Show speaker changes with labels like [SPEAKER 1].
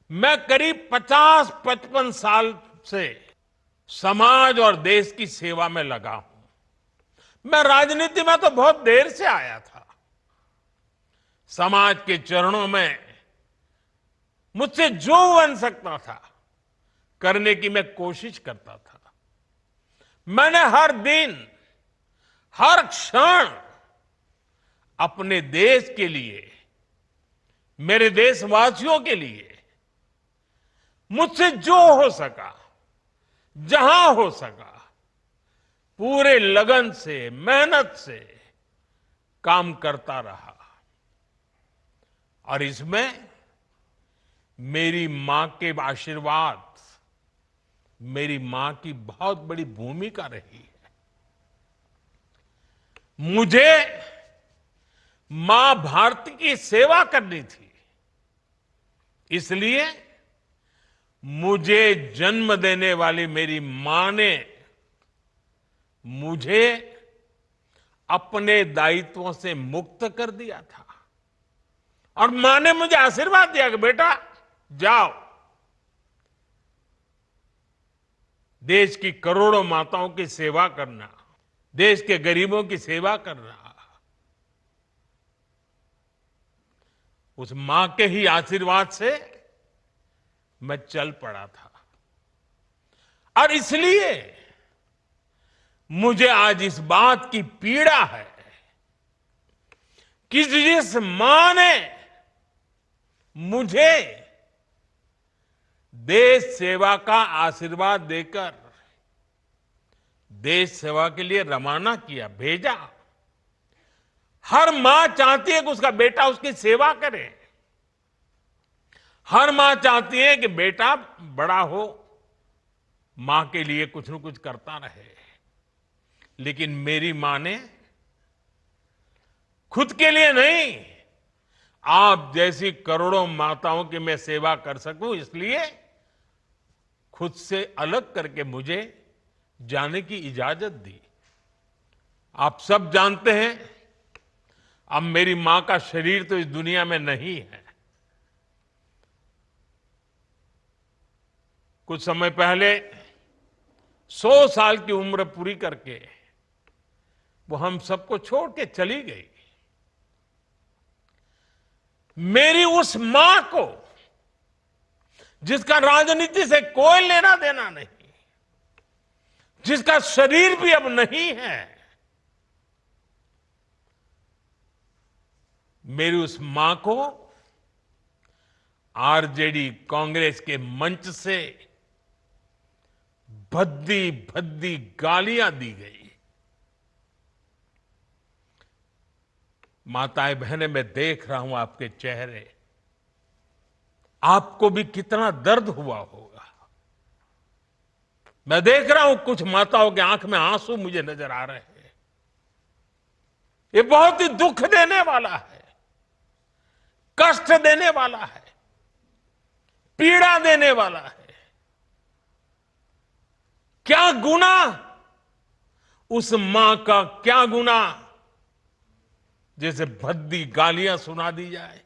[SPEAKER 1] मैं करीब 50-55 साल से समाज और देश की सेवा में लगा हूं। मैं राजनीति में तो बहुत देर से आया था। समाज के चरणों में मुझसे जो बन सकता था करने की मैं कोशिश करता था। मैंने हर दिन, हर क्षण अपने देश के लिए, मेरे देशवासियों के लिए मुझसे जो हो सका, जहां हो सका, पूरे लगन से, मेहनत से काम करता रहा। और इसमें मेरी मां के आशीर्वाद, मेरी मां की बहुत बड़ी भूमिका रही है। मुझे मां भारती की सेवा करनी थी, इसलिए मुझे जन्म देने वाली मेरी मां ने मुझे अपने दायित्वों से मुक्त कर दिया था। और मां ने मुझे आशीर्वाद दिया कि बेटा जाओ, देश की करोड़ों माताओं की सेवा करना, देश के गरीबों की सेवा करना। उस मां के ही आशीर्वाद से मैं चल पड़ा था। और इसलिए मुझे आज इस बात की पीड़ा है कि जिस मां ने मुझे देश सेवा का आशीर्वाद देकर देश सेवा के लिए रवाना किया, भेजा, हर मां चाहती है कि उसका बेटा उसकी सेवा करे। हर मां चाहती है कि बेटा बड़ा हो, मां के लिए कुछ न कुछ करता रहे। लेकिन मेरी मां ने खुद के लिए नहीं, आप जैसी करोड़ों माताओं की मैं सेवा कर सकूं, इसलिए खुद से अलग करके मुझे जाने की इजाजत दी। आप सब जानते हैं, अब मेरी मां का शरीर तो इस दुनिया में नहीं है। कुछ समय पहले 100 साल की उम्र पूरी करके वो हम सबको छोड़ के चली गई। मेरी उस मां को, जिसका राजनीति से कोई लेना देना नहीं, जिसका शरीर भी अब नहीं है, मेरी उस मां को आरजेडी कांग्रेस के मंच से भद्दी भद्दी गालियां दी गई। माताएं बहनें, मैं देख रहा हूं आपके चेहरे, आपको भी कितना दर्द हुआ होगा। मैं देख रहा हूं कुछ माताओं के आंख में आंसू मुझे नजर आ रहे हैं। ये बहुत ही दुख देने वाला है, कष्ट देने वाला है, पीड़ा देने वाला है। क्या गुनाह, उस मां का क्या गुनाह जैसे भद्दी गालियां सुना दी जाए।